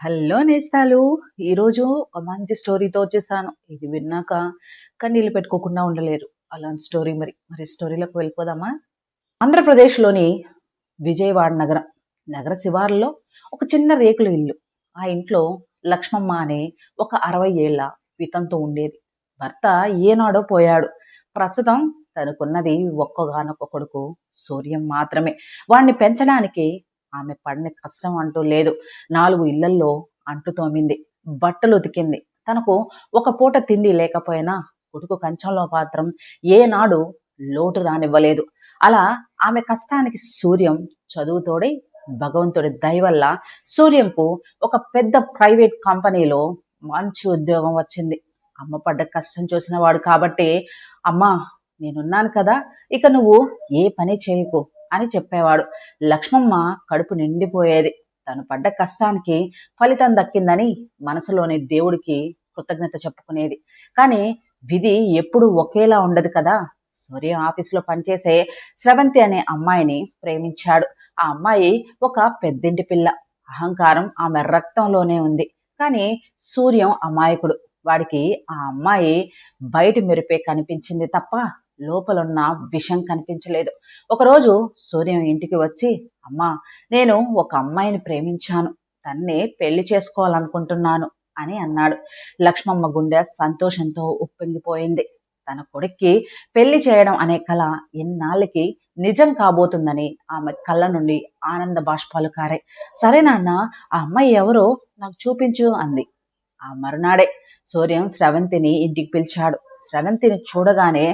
Hello నేస్తాలు. ఈరోజు ఒక మంచి స్టోరీతో వచ్చేసాను. ఇది విన్నాక కన్నీళ్ళు పెట్టుకోకుండా ఉండలేరు. అలాంటి స్టోరీ మరి స్టోరీలోకి వెళ్ళిపోదామా? ఆంధ్రప్రదేశ్‌లోని విజయవాడ నగరం. నగర శివారులో ఒక చిన్న రేకుల ఇల్లు. ఆ ఇంట్లో లక్ష్మమ్మ అనే ఒక 60 ఏళ్ల వితంతు ఉండేది. భర్త ఏనాడో పోయాడు. ప్రస్తుతం తనకున్నది ఒక్కగానొక్క కొడుకు సూర్యం మాత్రమే. వాణ్ణి పెంచడానికి ఆమె పడిన కష్టం అంటూ లేదు. 4 ఇళ్లల్లో అంట్లు తోమింది, బట్టలు ఉతికింది. తనకు ఒక పూట తిండి లేకపోయినా కొడుకు కంచంలో మాత్రం ఏనాడు లోటు రానివ్వలేదు. అలా ఆమె కష్టానికి సూర్యం చదువు తోడై భగవంతుడి దయ వల్ల సూర్యంకు ఒక పెద్ద ప్రైవేట్ కంపెనీలో మంచి ఉద్యోగం వచ్చింది. అమ్మ పడ్డ కష్టం చూసిన వాడు కాబట్టి, అమ్మా నేనున్నాను కదా, ఇక నువ్వు ఏ పని చేయకు అని చెప్పేవాడు. లక్ష్మమ్మ కడుపు నిండిపోయేది. తను పడ్డ కష్టానికి ఫలితం దక్కిందని మనసులోని దేవుడికి కృతజ్ఞత చెప్పుకునేది. కానీ విధి ఎప్పుడూ ఒకేలా ఉండదు కదా. సూర్య ఆఫీసులో పనిచేసే స్రవంతి అనే అమ్మాయిని ప్రేమించాడు. ఆ అమ్మాయి ఒక పెద్దింటి పిల్ల. అహంకారం ఆమె రక్తంలోనే ఉంది. కానీ సూర్యం అమాయకుడు. వాడికి ఆ అమ్మాయి బయట మెరిపే కనిపించింది తప్ప లోపలున్న విషం కనిపించలేదు. ఒకరోజు సూర్యం ఇంటికి వచ్చి, అమ్మా నేను ఒక అమ్మాయిని ప్రేమించాను, తన్నే పెళ్లి చేసుకోవాలనుకుంటున్నాను అని అన్నాడు. లక్ష్మమ్మ గుండె సంతోషంతో ఉప్పొంగిపోయింది. తన కొడుక్కి పెళ్లి చేయడం అనే కళ ఎన్నాళ్ళకి నిజం కాబోతుందని ఆమె కళ్ళ నుండి ఆనంద బాష్పాలు కారాయి. సరే నాన్న, ఆ అమ్మాయి ఎవరో నాకు చూపించు అంది. ఆ మరునాడే సూర్యం స్రవంతిని ఇంటికి పిలిచాడు. స్రవంతిని చూడగానే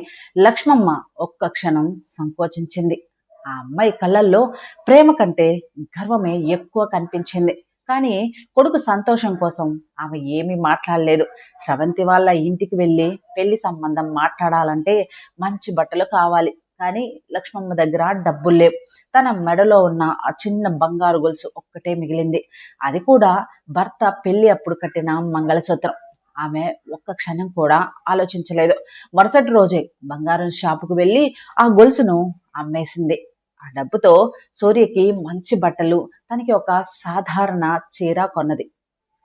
లక్ష్మమ్మ ఒక్క క్షణం సంకోచించింది. ఆ అమ్మాయి కళ్ళల్లో ప్రేమ కంటే గర్వమే ఎక్కువ కనిపించింది. కానీ కొడుకు సంతోషం కోసం ఆమె ఏమీ మాట్లాడలేదు. స్రవంతి వాళ్ళ ఇంటికి వెళ్ళి పెళ్లి సంబంధం మాట్లాడాలంటే మంచి బట్టలు కావాలి. కానీ లక్ష్మమ్మ దగ్గర డబ్బులు లేవు. తన మెడలో ఉన్న ఆ చిన్న బంగారు గొలుసు ఒక్కటే మిగిలింది. అది కూడా భర్త పెళ్లి అప్పుడు కట్టిన మంగళసూత్రం. ఆమె ఒక్క క్షణం కూడా ఆలోచించలేదు. మరుసటి రోజే బంగారం షాపుకు వెళ్ళి ఆ గొలుసును అమ్మేసింది. ఆ డబ్బుతో సూర్యకి మంచి బట్టలు, తనకి ఒక సాధారణ చీర కొన్నది.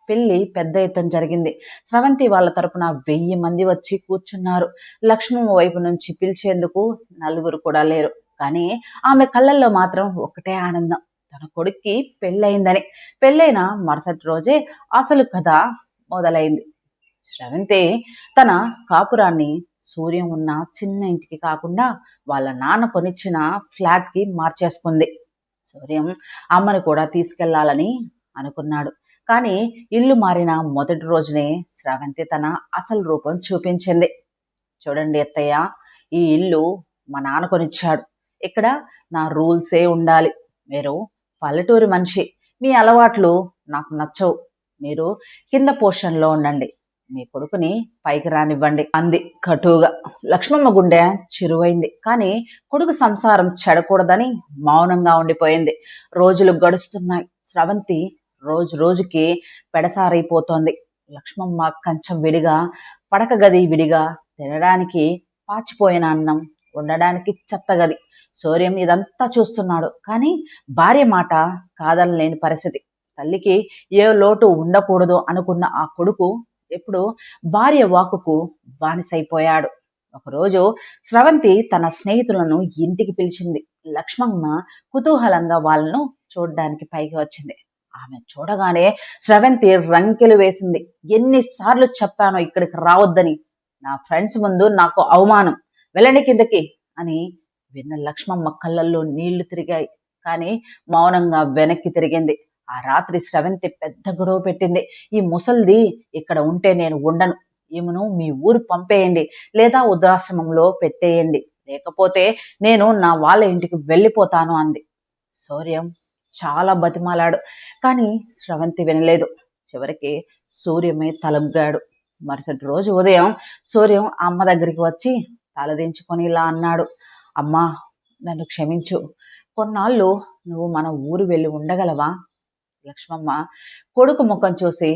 పెళ్లి పెద్ద ఎత్తున జరిగింది. స్రవంతి వాళ్ళ తరపున 1000 మంది వచ్చి కూర్చున్నారు. లక్ష్మమ్మ వైపు నుంచి పిలిచేందుకు నలుగురు కూడా లేరు. కానీ ఆమె కళ్ళల్లో మాత్రం ఒకటే ఆనందం, తన కొడుక్కి పెళ్ళయిందని. పెళ్ళైన మరుసటి రోజే అసలు కథ మొదలైంది. స్రవంతి తన కాపురాన్ని సూర్యం ఉన్న చిన్న ఇంటికి కాకుండా వాళ్ళ నాన్న కొనిచ్చిన ఫ్లాట్ కి మార్చేసుకుంది. సూర్యం అమ్మని కూడా తీసుకెళ్లాలని అనుకున్నాడు. కానీ ఇల్లు మారిన మొదటి రోజునే స్రవంతి తన అసలు రూపం చూపించింది. చూడండి అత్తయ్య, ఈ ఇల్లు మా నాన్న కొనిచ్చాడు. ఇక్కడ నా రూల్సే ఉండాలి. మీరు పల్లెటూరి మనిషి, మీ అలవాట్లు నాకు నచ్చవు. మీరు కింద పోర్షన్లో ఉండండి, మీ కొడుకుని పైకి రానివ్వండి అంది కటువుగా. లక్ష్మమ్మ గుండె చిరువైంది. కానీ కొడుకు సంసారం చెడకూడదని మౌనంగా ఉండిపోయింది. రోజులు గడుస్తున్నాయి. స్రవంతి రోజు రోజుకి పెడసారైపోతోంది. లక్ష్మమ్మ కంచం విడిగా, పడక గది విడిగా, తినడానికి పాచిపోయిన అన్నం, ఉండడానికి చెత్తగది. సూర్యం ఇదంతా చూస్తున్నాడు. కానీ భార్య మాట కాదనలేని పరిస్థితి. తల్లికి ఏ లోటు ఉండకూడదు అనుకున్న ఆ కొడుకు ఇప్పుడు భార్య వాక్కుకు బానిసైపోయాడు. ఒకరోజు స్రవంతి తన స్నేహితులను ఇంటికి పిలిచింది. లక్ష్మమ్మ కుతూహలంగా వాళ్ళను చూడ్డానికి పైకి వచ్చింది. ఆమె చూడగానే స్రవంతి రంకెలు వేసింది. ఎన్నిసార్లు చెప్పానో ఇక్కడికి రావద్దని, నా ఫ్రెండ్స్ ముందు నాకు అవమానం, వెళ్ళండి కిందకి అని. విన్న లక్ష్మమ్మ కళ్ళల్లో నీళ్లు తిరిగాయి. కానీ మౌనంగా వెనక్కి తిరిగింది. ఆ రాత్రి స్రవంతి పెద్ద గొడవ పెట్టింది. ఈ ముసల్ది ఇక్కడ ఉంటే నేను ఉండను, ఈమెను మీ ఊరు పంపేయండి, లేదా వృద్ధాశ్రమంలో పెట్టేయండి, లేకపోతే నేను నా వాళ్ళ ఇంటికి వెళ్ళిపోతాను అంది. సూర్యం చాలా బతిమాలాడు. కానీ స్రవంతి వినలేదు. చివరికి సూర్యమే తలగ్గాడు. మరుసటి రోజు ఉదయం సూర్యం అమ్మ దగ్గరికి వచ్చి తలదించుకొని ఇలా అన్నాడు. అమ్మా, నన్ను క్షమించు. కొన్నాళ్ళు నువ్వు మన ఊరు వెళ్ళి ఉండగలవా? లక్ష్మమ్మ కొడుకు ముఖం చూసి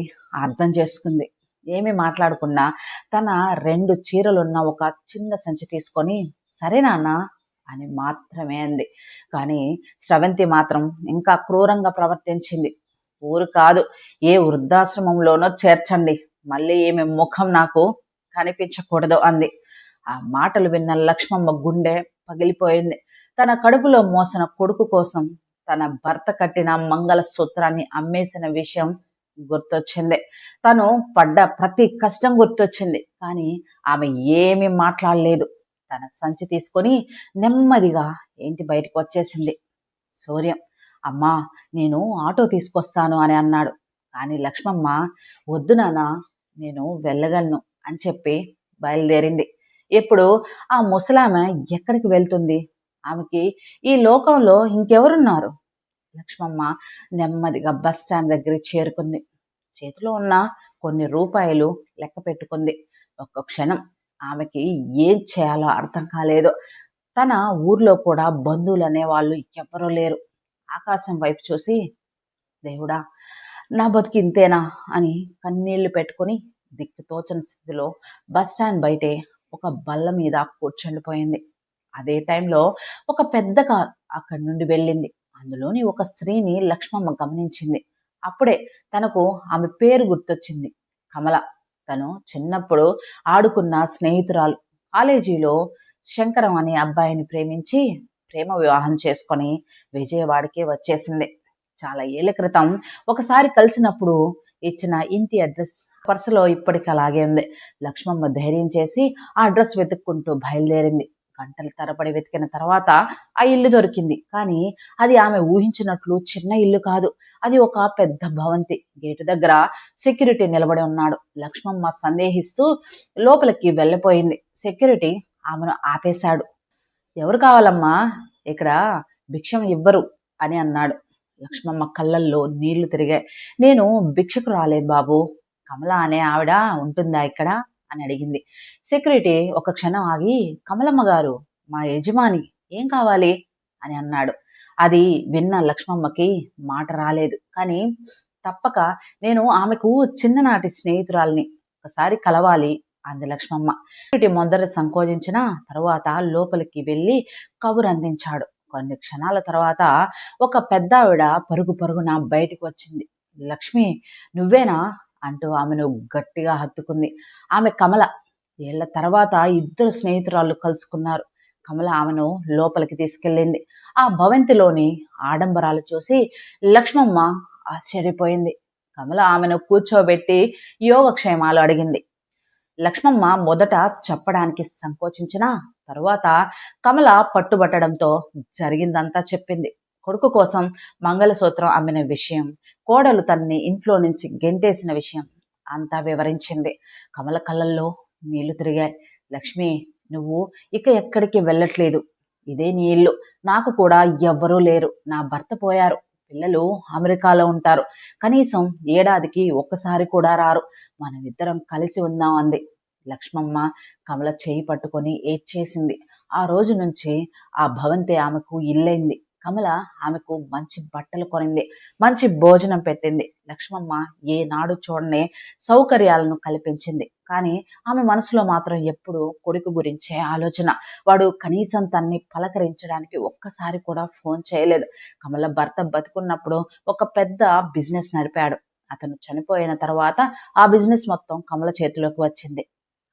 అర్థం చేసుకుంది. ఏమీ మాట్లాడకుండా తన 2 చీరలున్న ఒక చిన్న సంచి తీసుకొని, సరే నాన్న అని మాత్రమే అంది. కానీ స్రవంతి మాత్రం ఇంకా క్రూరంగా ప్రవర్తించింది. ఊరు కాదు, ఏ వృద్ధాశ్రమంలోనో చేర్చండి. మళ్ళీ ఈమె ముఖం నాకు కనిపించకూడదు అంది. ఆ మాటలు విన్న లక్ష్మమ్మ గుండె పగిలిపోయింది. తన కడుపులో మోసిన కొడుకు కోసం తన భర్త కట్టిన మంగళసూత్రాన్ని అమ్మేసిన విషయం గుర్తొచ్చింది. తను పడ్డ ప్రతి కష్టం గుర్తొచ్చింది. కానీ ఆమె ఏమీ మాట్లాడలేదు. తన సంచి తీసుకొని నెమ్మదిగా ఇంటి బయటకు వచ్చేసింది. సూర్యం, అమ్మా, నేను ఆటో తీసుకొస్తాను అని అన్నాడు. కానీ లక్ష్మమ్మ, వద్దు నాన్న, నేను వెళ్ళగలను అని చెప్పి బయలుదేరింది. ఇప్పుడు ఆ ముసలామె ఎక్కడికి వెళ్తుంది? ఆమెకి ఈ లోకంలో ఇంకెవరున్నారు? లక్ష్మమ్మ నెమ్మదిగా బస్ స్టాండ్ దగ్గరికి చేరుకుంది. చేతిలో ఉన్న కొన్ని రూపాయలు లెక్క పెట్టుకుంది. ఒక్క క్షణం ఆమెకి ఏం చేయాలో అర్థం కాలేదు. తన ఊర్లో కూడా బంధువులు అనేవాళ్ళు ఎవ్వరూ లేరు. ఆకాశం వైపు చూసి, దేవుడా, నా బతుకు ఇంతేనా అని కన్నీళ్లు పెట్టుకుని దిక్కుతోచని స్థితిలో బస్ స్టాండ్ బయటే ఒక బల్ల మీద కూర్చుండిపోయింది. అదే టైంలో ఒక పెద్ద కార్ అక్కడి నుండి వెళ్ళింది. అందులోని ఒక స్త్రీని లక్ష్మమ్మ గమనించింది. అప్పుడే తనకు ఆమె పేరు గుర్తొచ్చింది. కమల. తను చిన్నప్పుడు ఆడుకున్న స్నేహితురాలు. కాలేజీలో శంకరం అనే అబ్బాయిని ప్రేమించి ప్రేమ వివాహం చేసుకొని విజయవాడకి వచ్చేసింది. చాలా ఏళ్ల క్రితం ఒకసారి కలిసినప్పుడు ఇచ్చిన ఇంటి అడ్రస్ పర్సులో ఇప్పటికి అలాగే ఉంది. లక్ష్మమ్మ ధైర్యం చేసి ఆ అడ్రస్ వెతుక్కుంటూ బయలుదేరింది. గంటల తరబడి వెతికిన తర్వాత ఆ ఇల్లు దొరికింది. కానీ అది ఆమె ఊహించినట్లు చిన్న ఇల్లు కాదు. అది ఒక పెద్ద భవంతి. గేటు దగ్గర సెక్యూరిటీ నిలబడి ఉన్నాడు. లక్ష్మమ్మ సందేహిస్తూ లోపలికి వెళ్ళిపోయింది. సెక్యూరిటీ ఆమెను ఆపేశాడు. ఎవరు కావాలమ్మా? ఇక్కడ భిక్షం ఇవ్వరు అని అన్నాడు. లక్ష్మమ్మ కళ్ళల్లో నీళ్లు తిరిగాయి. నేను భిక్షకు రాలేదు బాబు. కమల అనే ఆవిడ ఉంటుందా ఇక్కడ అని అడిగింది. సెక్యూరిటీ ఒక క్షణం ఆగి, కమలమ్మ గారు, మా యజమాని, ఏం కావాలి అని అన్నాడు. అది విన్న లక్ష్మమ్మకి మాట రాలేదు. కానీ తప్పక, నేను ఆమెకు చిన్ననాటి స్నేహితురాల్ని, ఒకసారి కలవాలి అంది లక్ష్మమ్మ. సెక్యూరిటీ మొదట సంకోచించిన తరువాత లోపలికి వెళ్ళి కబురు అందించాడు. కొన్ని క్షణాల తర్వాత ఒక పెద్దావిడ పరుగు పరుగున బయటికి వచ్చింది. లక్ష్మి, నువ్వేనా అంటూ ఆమెను గట్టిగా హత్తుకుంది. ఆమె కమల. ఏళ్ల తర్వాత ఇద్దరు స్నేహితురాళ్ళు కలుసుకున్నారు. కమల ఆమెను లోపలికి తీసుకెళ్ళింది. ఆ భవంతిలోని ఆడంబరాలు చూసి లక్ష్మమ్మ ఆశ్చర్యపోయింది. కమల ఆమెను కూర్చోబెట్టి యోగక్షేమాలు అడిగింది. లక్ష్మమ్మ మొదట చెప్పడానికి సంకోచించిన తరువాత కమల పట్టుబట్టడంతో జరిగిందంతా చెప్పింది. కొడుకు కోసం మంగళసూత్రం అమ్మిన విషయం, కోడలు తన్ని ఇంట్లో నుంచి గెంటేసిన విషయం అంతా వివరించింది. కమల కళ్ళల్లో నీళ్లు తిరిగాయి. లక్ష్మి, నువ్వు ఇక ఎక్కడికి వెళ్ళట్లేదు. ఇదే నీ ఇల్లు. నాకు కూడా ఎవ్వరూ లేరు. నా భర్త పోయారు. పిల్లలు అమెరికాలో ఉంటారు. కనీసం ఏడాదికి ఒక్కసారి కూడా రారు. మనమిద్దరం కలిసి ఉందాం అంది. లక్ష్మమ్మ కమల చేయి పట్టుకొని ఏడ్చేసింది. ఆ రోజు నుంచి ఆ భవంతి ఆమెకు ఇల్లైంది. కమల ఆమెకు మంచి బట్టలు కొనింది, మంచి భోజనం పెట్టింది. లక్ష్మమ్మ ఏనాడు చూడని సౌకర్యాలను కల్పించింది. కానీ ఆమె మనసులో మాత్రం ఎప్పుడూ కొడుకు గురించే ఆలోచన. వాడు కనీసం తన్ని పలకరించడానికి ఒక్కసారి కూడా ఫోన్ చేయలేదు. కమల భర్త బతికున్నప్పుడు ఒక పెద్ద బిజినెస్ నడిపాడు. అతను చనిపోయిన తర్వాత ఆ బిజినెస్ మొత్తం కమల చేతిలోకి వచ్చింది.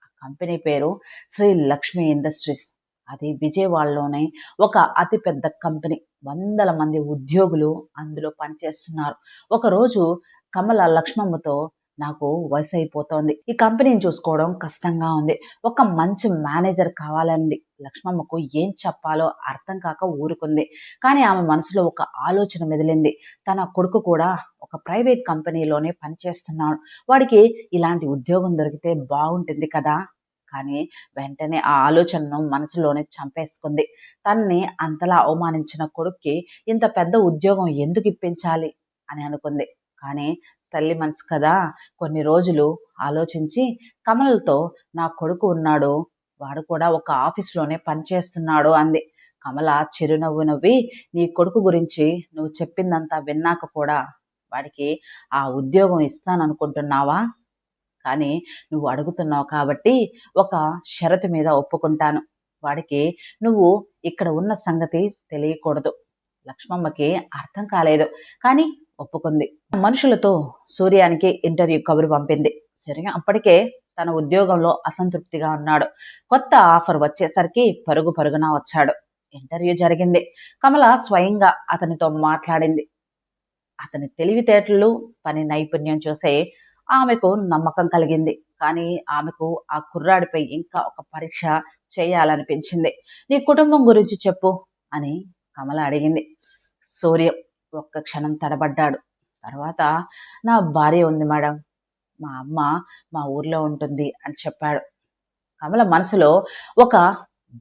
ఆ కంపెనీ పేరు శ్రీ లక్ష్మి ఇండస్ట్రీస్. అది విజయవాడలోనే ఒక అతిపెద్ద కంపెనీ. వందల మంది ఉద్యోగులు అందులో పనిచేస్తున్నారు. ఒకరోజు కమల లక్ష్మమ్మతో, నాకు వయసు అయిపోతోంది, ఈ కంపెనీని చూసుకోవడం కష్టంగా ఉంది, ఒక మంచి మేనేజర్ కావాలంది. లక్ష్మమ్మకు ఏం చెప్పాలో అర్థం కాక ఊరుకుంది. కానీ ఆమె మనసులో ఒక ఆలోచన మెదిలింది. తన కొడుకు కూడా ఒక ప్రైవేట్ కంపెనీలోనే పనిచేస్తున్నాడు. వాడికి ఇలాంటి ఉద్యోగం దొరికితే బాగుంటుంది కదా. కానీ వెంటనే ఆ ఆలోచనను మనసులోనే చంపేసుకుంది. తన్ని అంతలా అవమానించిన కొడుక్కి ఇంత పెద్ద ఉద్యోగం ఎందుకు ఇప్పించాలి అని అనుకుంది. కానీ తల్లి మనసు కదా. కొన్ని రోజులు ఆలోచించి కమలతో, నా కొడుకు ఉన్నాడు, వాడు కూడా ఒక ఆఫీస్లోనే పనిచేస్తున్నాడు అంది. కమల చిరునవ్వు నవ్వి, నీ కొడుకు గురించి నువ్వు చెప్పిందంతా విన్నాక కూడా వాడికి ఆ ఉద్యోగం ఇస్తాననుకుంటున్నావా? కానీ నువ్వు అడుగుతున్నావు కాబట్టి ఒక షరతు మీద ఒప్పుకుంటాను. వాడికి నువ్వు ఇక్కడ ఉన్న సంగతి తెలియకూడదు. లక్ష్మమ్మకి అర్థం కాలేదు. కానీ ఒప్పుకుంది. మనుషులతో సూర్యానికి ఇంటర్వ్యూ కబురు పంపింది. సూర్య అప్పటికే తన ఉద్యోగంలో అసంతృప్తిగా ఉన్నాడు. కొత్త ఆఫర్ వచ్చేసరికి పరుగు పరుగున వచ్చాడు. ఇంటర్వ్యూ జరిగింది. కమల స్వయంగా అతనితో మాట్లాడింది. అతని తెలివితేటలు, పని నైపుణ్యం చూసే ఆమెకు నమ్మకం కలిగింది. కానీ ఆమెకు ఆ కుర్రాడిపై ఇంకా ఒక పరీక్ష చేయాలనిపించింది. నీ కుటుంబం గురించి చెప్పు అని కమల అడిగింది. సూర్యం ఒక్క క్షణం తడబడ్డాడు. తర్వాత నా భార్య ఉంది మేడం, మా అమ్మ మా ఊర్లో ఉంటుంది అని చెప్పాడు. కమల మనసులో ఒక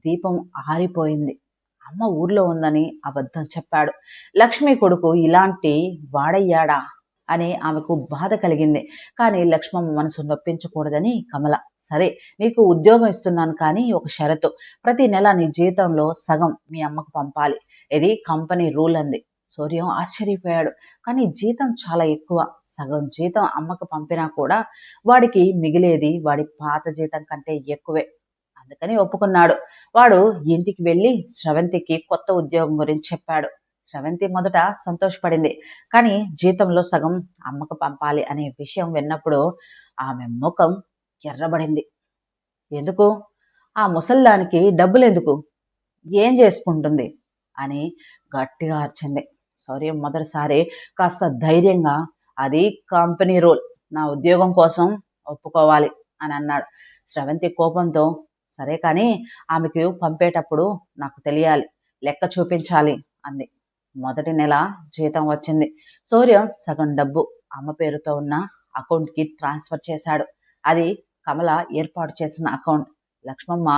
దీపం ఆరిపోయింది. అమ్మ ఊర్లో ఉందని అబద్ధం చెప్పాడు. లక్ష్మి కొడుకు ఇలాంటి వాడయ్యాడా అని ఆమెకు బాధ కలిగింది. కానీ లక్ష్మమ్మ మనసు నొప్పించకూడదని కమల, సరే నీకు ఉద్యోగం ఇస్తున్నాను కానీ ఒక షరతు, ప్రతి నెల నీ జీతంలో సగం మీ అమ్మకు పంపాలి. ఇది కంపెనీ రూల్ అంది. సూర్యం ఆశ్చర్యపోయాడు. కానీ జీతం చాలా ఎక్కువ. సగం జీతం అమ్మకు పంపినా కూడా వాడికి మిగిలేది వాడి పాత జీతం కంటే ఎక్కువే. అందుకని ఒప్పుకున్నాడు. వాడు ఇంటికి వెళ్ళి స్రవంతికి కొత్త ఉద్యోగం గురించి చెప్పాడు. స్రవంతి మొదట సంతోషపడింది. కానీ జీతంలో సగం అమ్మకు పంపాలి అనే విషయం విన్నప్పుడు ఆమె ముఖం ఎర్రబడింది. ఎందుకు? ఆ ముసల్దానికి డబ్బులెందుకు? ఏం చేసుకుంటుంది అని గట్టిగా అరిచింది. సౌర్యం మొదటిసారి కాస్త ధైర్యంగా, అది కంపెనీ రూల్, నా ఉద్యోగం కోసం ఒప్పుకోవాలి అని అన్నాడు. స్రవంతి కోపంతో, సరే కానీ ఆమెకు పంపేటప్పుడు నాకు తెలియాలి, లెక్క చూపించాలి అంది. మొదటి నెల జీతం వచ్చింది. సూర్యం సగం డబ్బు అమ్మ పేరుతో ఉన్న అకౌంట్కి ట్రాన్స్ఫర్ చేశాడు. అది కమల ఏర్పాటు చేసిన అకౌంట్. లక్ష్మమ్మ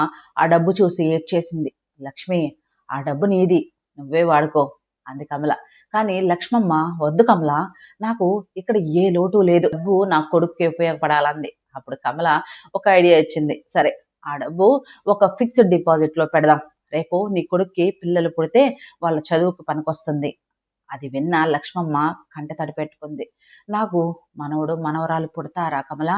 ఆ డబ్బు చూసి ఏడ్చేసింది. లక్ష్మి, ఆ డబ్బు నీది, నువ్వే వాడుకో అంది కమల. కానీ లక్ష్మమ్మ, వద్దు కమల, నాకు ఇక్కడ ఏ లోటు లేదు, డబ్బు నా కొడుక్కి ఉపయోగపడాలంది. అప్పుడు కమల ఒక ఐడియా ఇచ్చింది. సరే, ఆ డబ్బు ఒక ఫిక్స్డ్ డిపాజిట్లో పెడదాం. రేపు నీ కొడుక్కి పిల్లలు పుడితే వాళ్ళ చదువుకు పనికొస్తుంది. అది విన్న లక్ష్మమ్మ కంట తడి పెట్టుకుంది. నాకు మనవడు మనవరాలు పుడతారా కమల?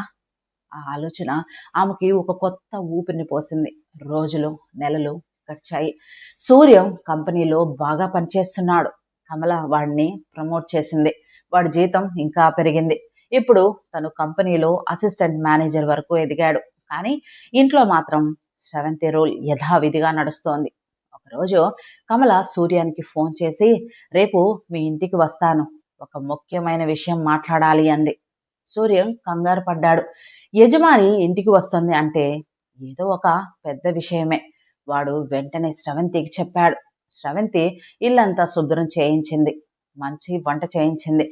ఆ ఆలోచన ఆమెకి ఒక కొత్త ఊపిరిని పోసింది. రోజులు నెలలు గడిచాయి. సూర్యం కంపెనీలో బాగా పనిచేస్తున్నాడు. కమల వాడిని ప్రమోట్ చేసింది. వాడి జీతం ఇంకా పెరిగింది. ఇప్పుడు తను కంపెనీలో అసిస్టెంట్ మేనేజర్ వరకు ఎదిగాడు. కానీ ఇంట్లో మాత్రం స్రవంతి రోల్ యథావిధిగా నడుస్తోంది. ఒకరోజు కమల సూర్యానికి ఫోన్ చేసి, రేపు మీ ఇంటికి వస్తాను, ఒక ముఖ్యమైన విషయం మాట్లాడాలి అంది. సూర్యం కంగారు పడ్డాడు. యజమాని ఇంటికి వస్తుంది అంటే ఏదో ఒక పెద్ద విషయమే. వాడు వెంటనే స్రవంతికి చెప్పాడు. స్రవంతి ఇల్లంతా శుభ్రం చేయించింది, మంచి వంట చేయించింది,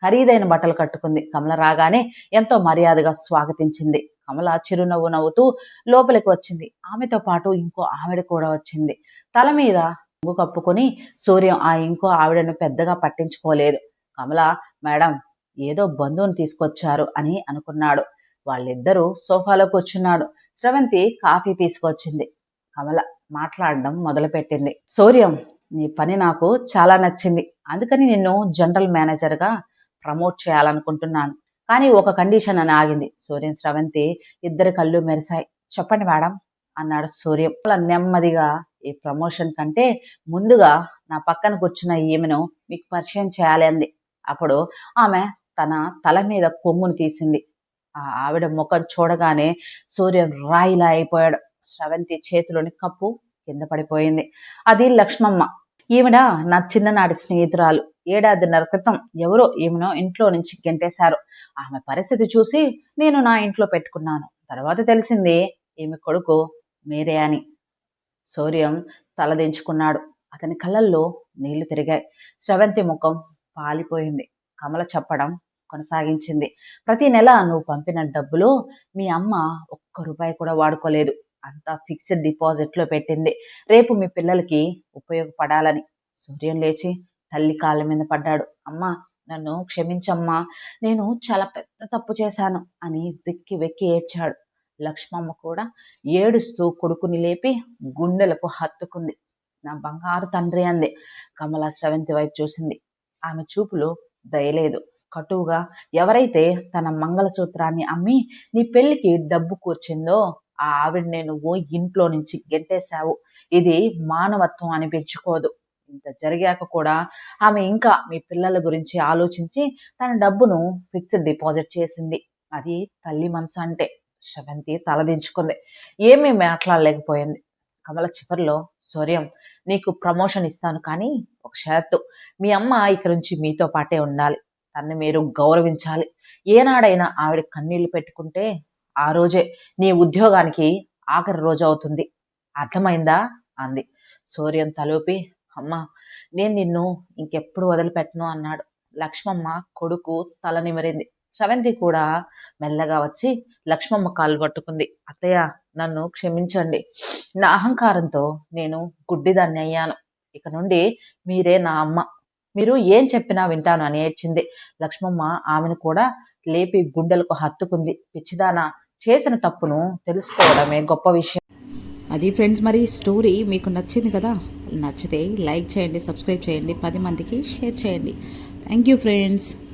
ఖరీదైన బట్టలు కట్టుకుంది. కమల రాగానే ఎంతో మర్యాదగా స్వాగతించింది. కమల చిరునవ్వు నవ్వుతూ లోపలికి వచ్చింది. ఆమెతో పాటు ఇంకో ఆవిడ కూడా వచ్చింది. తల మీద ఇంగు కప్పుకొని సూర్యం ఆ ఇంకో ఆవిడను పెద్దగా పట్టించుకోలేదు. కమల, మేడం, ఏదో బంధువుని తీసుకొచ్చారు అని అనుకున్నాడు. వాళ్ళిద్దరూ సోఫాలో కూర్చున్నాడు. స్రవంతి కాఫీ తీసుకొచ్చింది. కమల మాట్లాడడం మొదలుపెట్టింది. సూర్యం, నీ పని నాకు చాలా నచ్చింది. అందుకని నిన్ను జనరల్ మేనేజర్గా ప్రమోట్ చేయాలనుకుంటున్నాను. కానీ ఒక కండిషన్ అని ఆగింది. సూర్యం స్రవంతి ఇద్దరి కళ్ళు మెరిశాయి. చెప్పండి మేడం అన్నాడు సూర్యం. అలా నెమ్మదిగా, ఈ ప్రమోషన్ కంటే ముందుగా నా పక్కన కూర్చున్న ఈమెను మీకు పరిచయం చేయాలి అంది. అప్పుడు ఆమె తన తల మీద కొమ్మును తీసింది. ఆ ఆవిడ ముఖం చూడగానే సూర్యం రాయిలా అయిపోయాడు. స్రవంతి చేతిలోని కప్పు కింద పడిపోయింది. అది లక్ష్మమ్మ. ఈవిడ నా చిన్ననాటి స్నేహితురాలు. ఏడాదిన్నర క్రితం ఎవరో ఈమెను ఇంట్లో నుంచి గెంటేశారు. ఆమె పరిస్థితి చూసి నేను నా ఇంట్లో పెట్టుకున్నాను. తర్వాత తెలిసింది ఈమె కొడుకు మీరే అని. సూర్యం తలదించుకున్నాడు. అతని కళ్ళల్లో నీళ్లు తిరిగాయి. స్రవంతి ముఖం పాలిపోయింది. కమల చెప్పడం కొనసాగించింది. ప్రతి నెల నువ్వు పంపిన డబ్బులో మీ అమ్మ ఒక్క రూపాయి కూడా వాడుకోలేదు. అంతా ఫిక్స్డ్ డిపాజిట్లో పెట్టింది, రేపు మీ పిల్లలకి ఉపయోగపడాలని. సూర్యం లేచి తల్లి కాళ్ళ మీద పడ్డాడు. అమ్మా, నన్ను క్షమించమ్మా, నేను చాలా పెద్ద తప్పు చేశాను అని వెక్కి వెక్కి ఏడ్చాడు. లక్ష్మమ్మ కూడా ఏడుస్తూ కొడుకుని లేపి గుండెలకు హత్తుకుంది. నా బంగారు తండ్రి అంది. కమల స్రవంతి వైపు చూసింది. ఆమె చూపులో దయలేదు, కటువుగా. ఎవరైతే తన మంగళసూత్రాన్ని అమ్మి నీ పెళ్లికి డబ్బు కూర్చిందో ఆ ఆవిడనే నువ్వు ఇంట్లో నుంచి గెంటేశావు. ఇది మానవత్వం అనిపించుకోదు. ఇంత జరిగాక కూడా ఆమె ఇంకా మీ పిల్లల గురించి ఆలోచించి తన డబ్బును ఫిక్స్డ్ డిపాజిట్ చేసింది. అది తల్లి మనసు అంటే. శ్రవంతి తలదించుకుంది. ఏమీ మాట్లాడలేకపోయింది. కమల చివరిలో, శౌర్యం, నీకు ప్రమోషన్ ఇస్తాను కానీ ఒక షరతు. మీ అమ్మ ఇక నుంచి మీతో పాటే ఉండాలి. తన్ని మీరు గౌరవించాలి. ఏనాడైనా ఆవిడ కన్నీళ్లు పెట్టుకుంటే ఆ రోజే నీ ఉద్యోగానికి ఆఖరి రోజు అవుతుంది. అర్థమైందా అంది. శౌర్యం తలూపి, అమ్మా, నేను నిన్ను ఇంకెప్పుడు వదిలిపెట్టను అన్నాడు. లక్ష్మమ్మ కొడుకు తల నిమిరింది. స్రవంతి కూడా మెల్లగా వచ్చి లక్ష్మమ్మ కాళ్ళు పట్టుకుంది. అత్తయ్య, నన్ను క్షమించండి. నా అహంకారంతో నేను గుడ్డిదాన్ని అయ్యాను. ఇక నుండి మీరే నా అమ్మ. మీరు ఏం చెప్పినా వింటాను అని ఏడ్చింది. లక్ష్మమ్మ ఆమెను కూడా లేపి గుండెలకు హత్తుకుంది. పిచ్చిదానా, చేసిన తప్పును తెలుసుకోవడమే గొప్ప విషయం. అది ఫ్రెండ్స్, మరి స్టోరీ మీకు నచ్చింది కదా. నచ్చితే లైక్ చేయండి, సబ్స్క్రైబ్ చేయండి, 10 మందికి షేర్ చేయండి. Thank you friends.